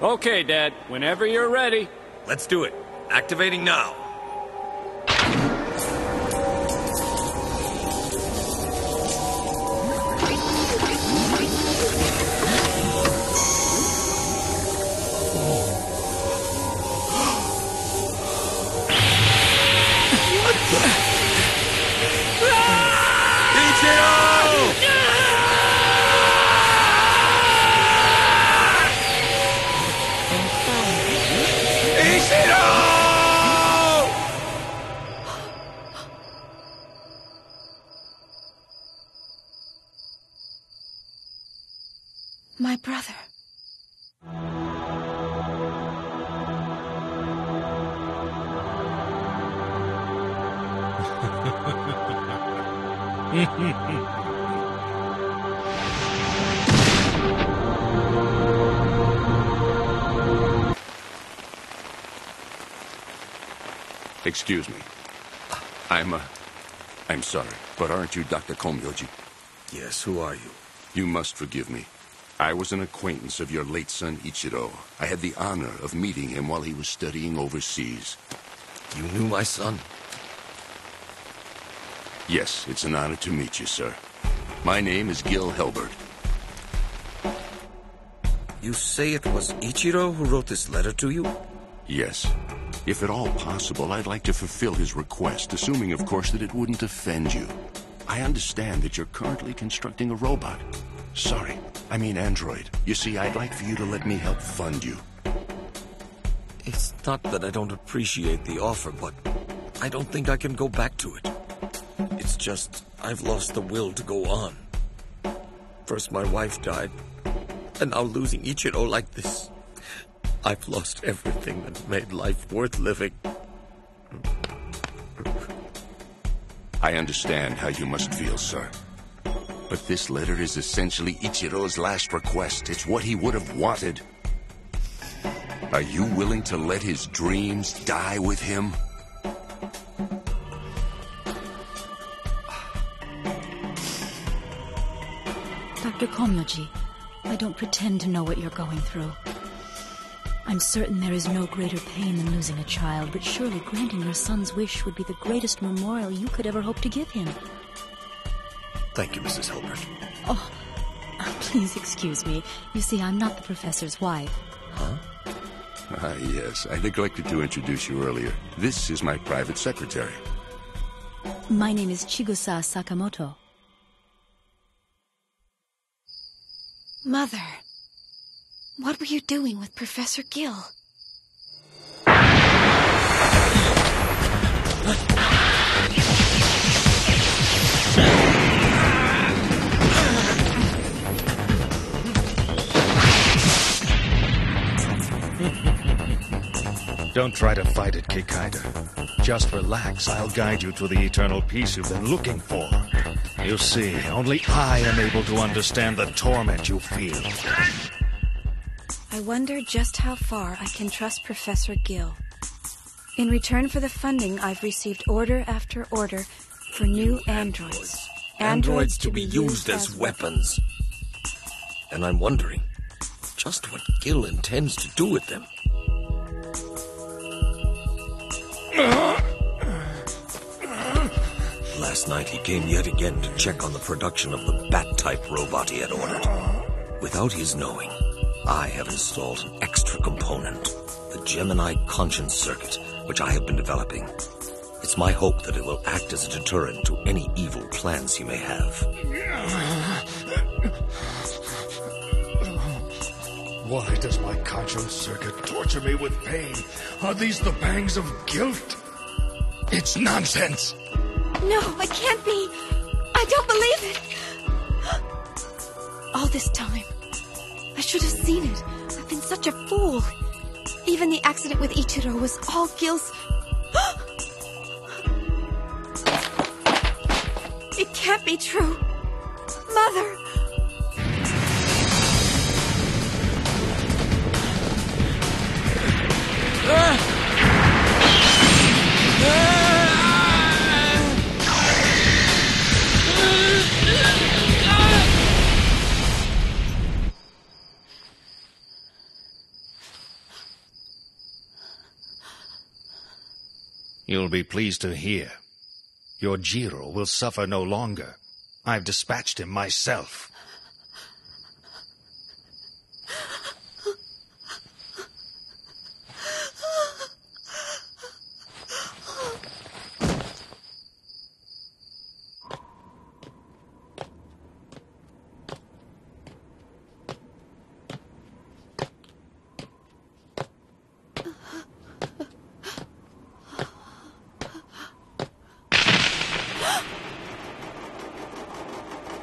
Okay, Dad. Whenever you're ready. Let's do it. Activating now. My brother. Excuse me. I'm sorry, but aren't you Dr. Komyoji? Yes, who are you? You must forgive me. I was an acquaintance of your late son, Ichiro. I had the honor of meeting him while he was studying overseas. You knew my son? Yes, it's an honor to meet you, sir. My name is Gil Helbert. You say it was Ichiro who wrote this letter to you? Yes. If at all possible, I'd like to fulfill his request, assuming, of course, that it wouldn't offend you. I understand that you're currently constructing a robot. Sorry, I mean android. You see, I'd like for you to let me help fund you. It's not that I don't appreciate the offer, but I don't think I can go back to it. It's just, I've lost the will to go on. First my wife died, and now losing Ichiro like this. I've lost everything that made life worth living. I understand how you must feel, sir. But this letter is essentially Ichiro's last request. It's what he would have wanted. Are you willing to let his dreams die with him? Dr. Komyoji, I don't pretend to know what you're going through. I'm certain there is no greater pain than losing a child, but surely granting your son's wish would be the greatest memorial you could ever hope to give him. Thank you, Mrs. Hilbert. Oh, please excuse me. You see, I'm not the professor's wife. Huh? Ah, yes. I neglected to introduce you earlier. This is my private secretary. My name is Chigusa Sakamoto. Mother, what were you doing with Professor Gil? Don't try to fight it, Kikaider. Just relax. I'll guide you to the eternal peace you've been looking for. You see, only I am able to understand the torment you feel. I wonder just how far I can trust Professor Gil. In return for the funding, I've received order after order for new androids. Androids to be used as weapons. And I'm wondering just what Gil intends to do with them. Last night he came yet again to check on the production of the bat-type robot he had ordered. Without his knowing, I have installed an extra component, the Gemini conscience circuit, which I have been developing. It's my hope that it will act as a deterrent to any evil plans he may have. Why does my conscience circuit torture me with pain? Are these the pangs of guilt? It's nonsense! No, it can't be! I don't believe it! All this time, I should have seen it. I've been such a fool. Even the accident with Ichiro was all Gil's... It can't be true. Mother! You'll be pleased to hear. Your Jiro will suffer no longer. I've dispatched him myself.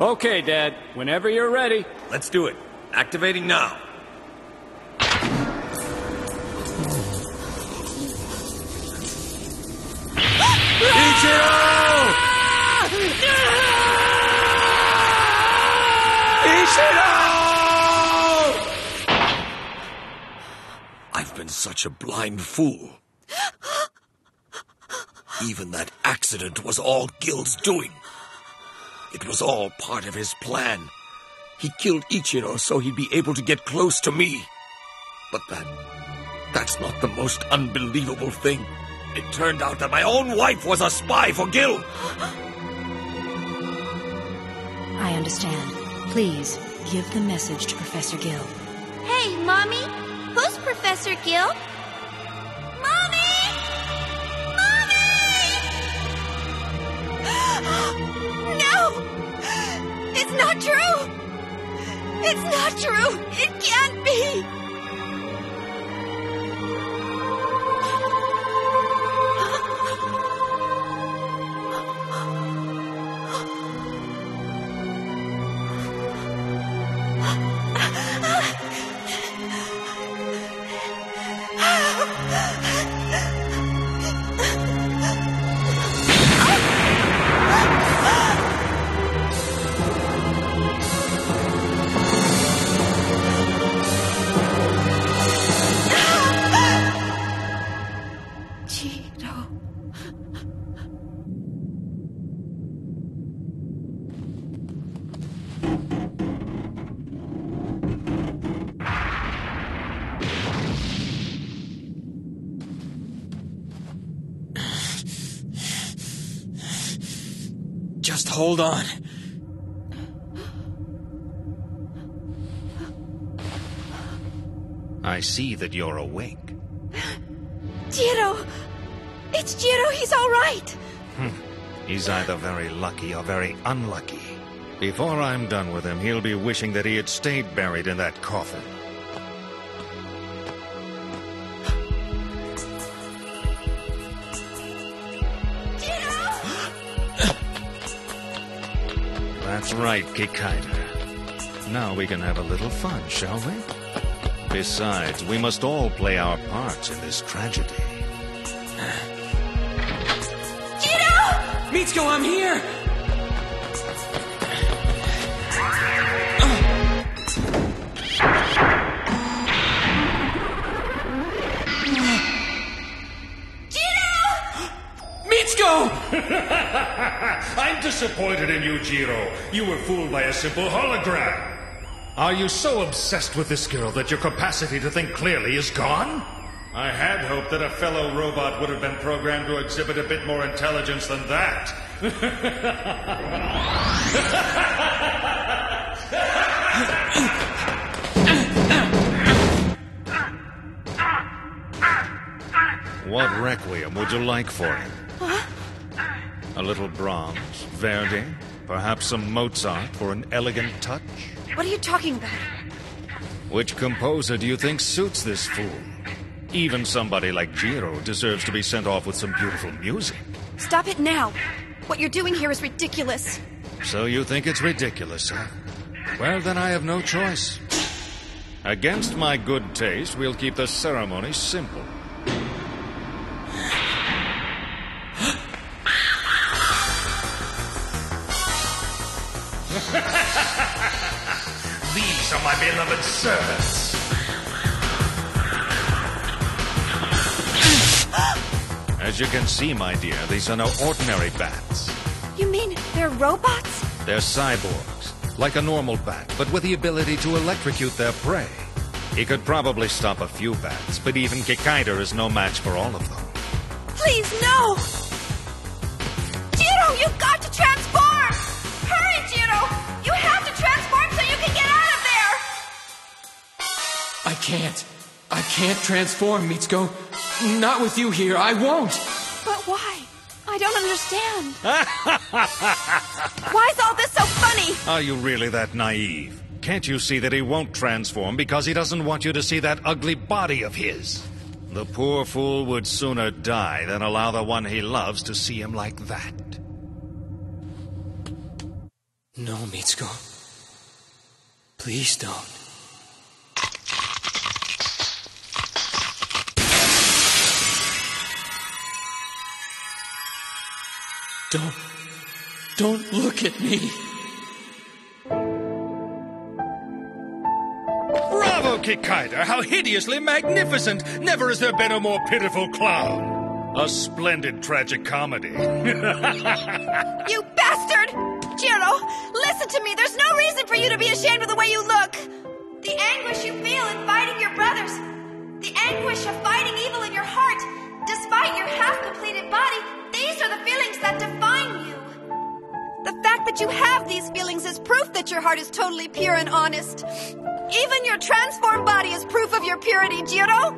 Okay, Dad. Whenever you're ready. Let's do it. Activating now. I've been such a blind fool. Even that accident was all Gil's doing. It was all part of his plan. He killed Ichiro so he'd be able to get close to me. But that's not the most unbelievable thing. It turned out that my own wife was a spy for Gil. I understand. Please, give the message to Professor Gil. Hey, Mommy! Who's Professor Gil? Mommy! Mommy! No! It's not true! It's not true! It can't be! Just hold on. I see that you're awake. Jiro! It's Jiro, he's all right! He's either very lucky or very unlucky. Before I'm done with him, he'll be wishing that he had stayed buried in that coffin. That's right, Kikaider. Now we can have a little fun, shall we? Besides, we must all play our parts in this tragedy. Jiro! Mitsuko, I'm here! I'm disappointed in you, Jiro. You were fooled by a simple hologram. Are you so obsessed with this girl that your capacity to think clearly is gone? I had hoped that a fellow robot would have been programmed to exhibit a bit more intelligence than that. What requiem would you like for him? A little Brahms, Verdi, perhaps some Mozart for an elegant touch? What are you talking about? Which composer do you think suits this fool? Even somebody like Jiro deserves to be sent off with some beautiful music. Stop it now. What you're doing here is ridiculous. So you think it's ridiculous, huh? Well, then I have no choice. Against my good taste, we'll keep the ceremony simple. These are my beloved servants. As you can see, my dear, these are no ordinary bats. You mean they're robots? They're cyborgs, like a normal bat, but with the ability to electrocute their prey. He could probably stop a few bats, but even Kikaider is no match for all of them. Please, no! Jiro, you've got to transform! Hurry, Jiro! You have to transform so you can get out of there! I can't. I can't transform, Mitsuko. Not with you here. I won't. But why? I don't understand. Why is all this so funny? Are you really that naive? Can't you see that he won't transform because he doesn't want you to see that ugly body of his? The poor fool would sooner die than allow the one he loves to see him like that. No, Mitsuko. Please don't. Don't look at me. Bravo, Kikaider! How hideously magnificent! Never has there been a more pitiful clown. A splendid tragic comedy. You bastard! Jiro, listen to me. There's no reason for you to be ashamed of the way you look. The anguish you feel in fighting your brothers. The anguish of fighting evil in your heart. Despite your half-completed body, these are the feelings that define you. The fact that you have these feelings is proof that your heart is totally pure and honest. Even your transformed body is proof of your purity, Jiro.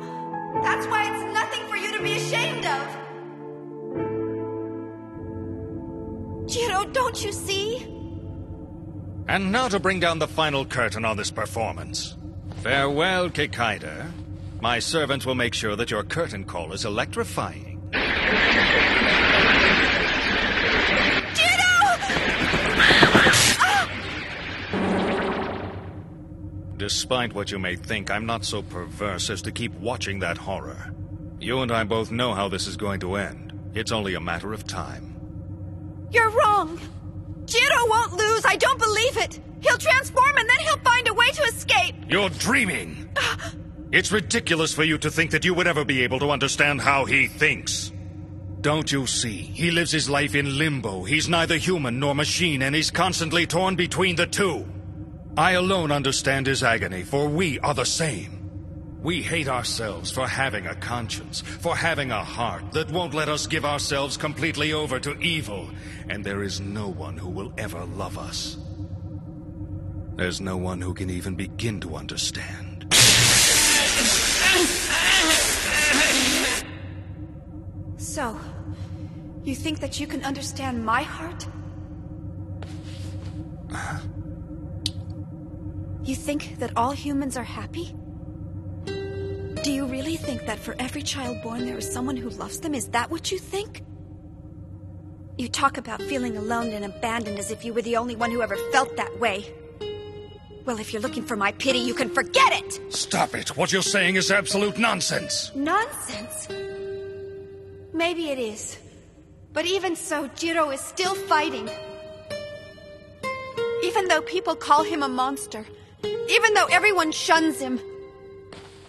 That's why it's nothing for you to be ashamed of. Jiro, don't you see? And now to bring down the final curtain on this performance. Farewell, Kikaider. My servants will make sure that your curtain call is electrifying. Despite what you may think, I'm not so perverse as to keep watching that horror. You and I both know how this is going to end. It's only a matter of time. You're wrong. Jiro won't lose. I don't believe it. He'll transform and then he'll find a way to escape. You're dreaming. It's ridiculous for you to think that you would ever be able to understand how he thinks. Don't you see? He lives his life in limbo. He's neither human nor machine, and he's constantly torn between the two. I alone understand his agony, for we are the same. We hate ourselves for having a conscience, for having a heart that won't let us give ourselves completely over to evil, and there is no one who will ever love us. There's no one who can even begin to understand. So, you think that you can understand my heart? You think that all humans are happy? Do you really think that for every child born there is someone who loves them? Is that what you think? You talk about feeling alone and abandoned as if you were the only one who ever felt that way. Well, if you're looking for my pity, you can forget it! Stop it! What you're saying is absolute nonsense! Nonsense? Maybe it is. But even so, Jiro is still fighting. Even though people call him a monster, even though everyone shuns him,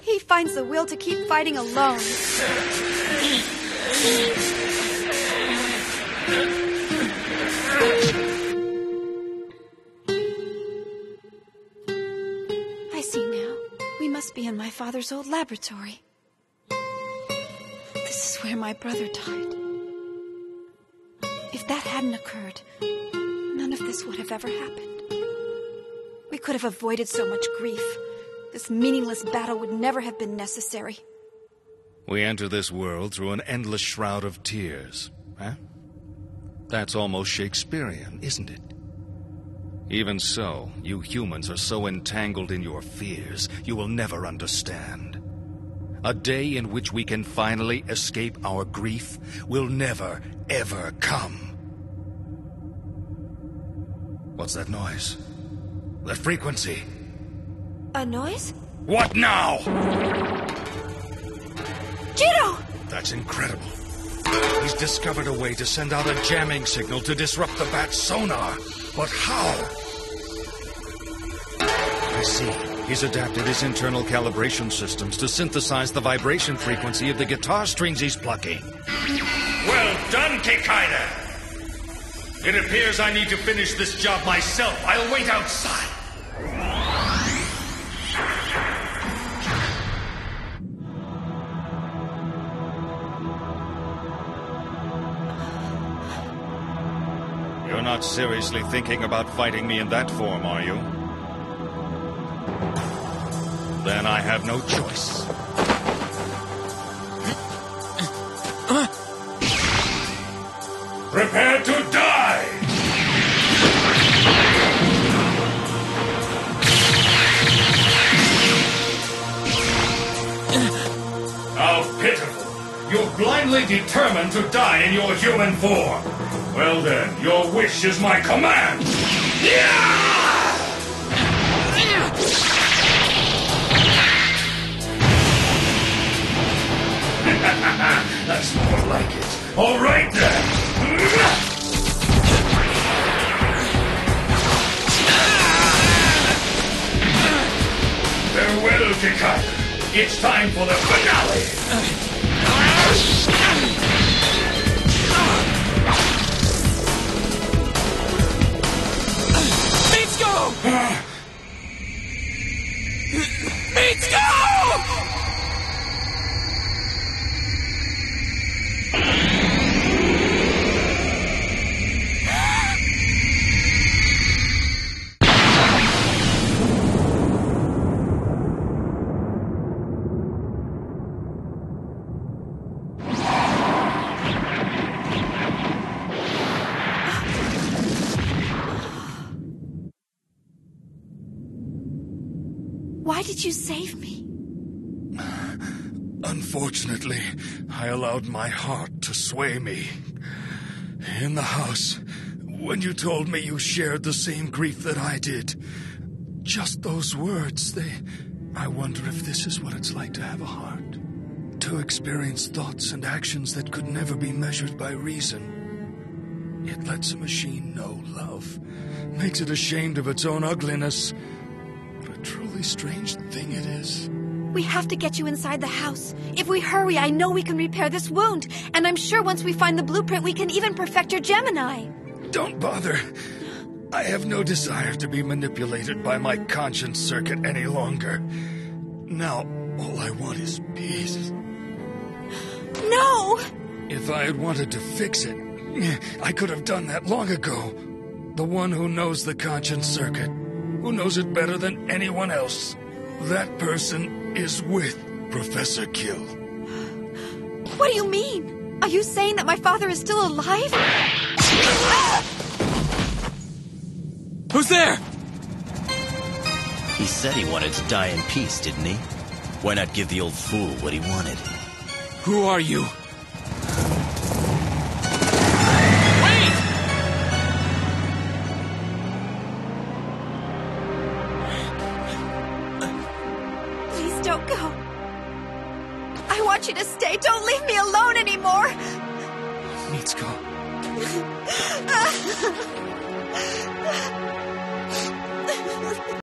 he finds the will to keep fighting alone. I see now. We must be in my father's old laboratory. This is where my brother died. If that hadn't occurred, none of this would have ever happened. We could have avoided so much grief. This meaningless battle would never have been necessary. We enter this world through an endless shroud of tears, huh? That's almost Shakespearean, isn't it? Even so, you humans are so entangled in your fears, you will never understand. A day in which we can finally escape our grief will never, ever come. What's that noise? That frequency? A noise? What now? Jiro! That's incredible. He's discovered a way to send out a jamming signal to disrupt the bat's sonar. But how? I see. He's adapted his internal calibration systems to synthesize the vibration frequency of the guitar strings he's plucking. Well done, Kikaider! It appears I need to finish this job myself. I'll wait outside. not seriously thinking about fighting me in that form, are you? Then I have no choice. Prepare to die! How pitiful! You're blindly determined to die in your human form. Well then, your wish is my command! That's more like it. All right then! Farewell, Kikaider. It's time for the finale! Let's go! Let's go! Why did you save me? Unfortunately, I allowed my heart to sway me. In the house, when you told me you shared the same grief that I did, just those words, I wonder if this is what it's like to have a heart. To experience thoughts and actions that could never be measured by reason. It lets a machine know love, makes it ashamed of its own ugliness. What a truly strange thing it is. We have to get you inside the house. If we hurry, I know we can repair this wound. And I'm sure once we find the blueprint, we can even perfect your Gemini. Don't bother. I have no desire to be manipulated by my conscience circuit any longer. Now, all I want is peace. No! If I had wanted to fix it, I could have done that long ago. The one who knows the conscience circuit, who knows it better than anyone else. That person is with Professor Kill. What do you mean? Are you saying that my father is still alive? Who's there? He said he wanted to die in peace, didn't he? Why not give the old fool what he wanted? Who are you? Wait! Please don't go. I want you to stay. Don't leave me alone anymore. Let's go.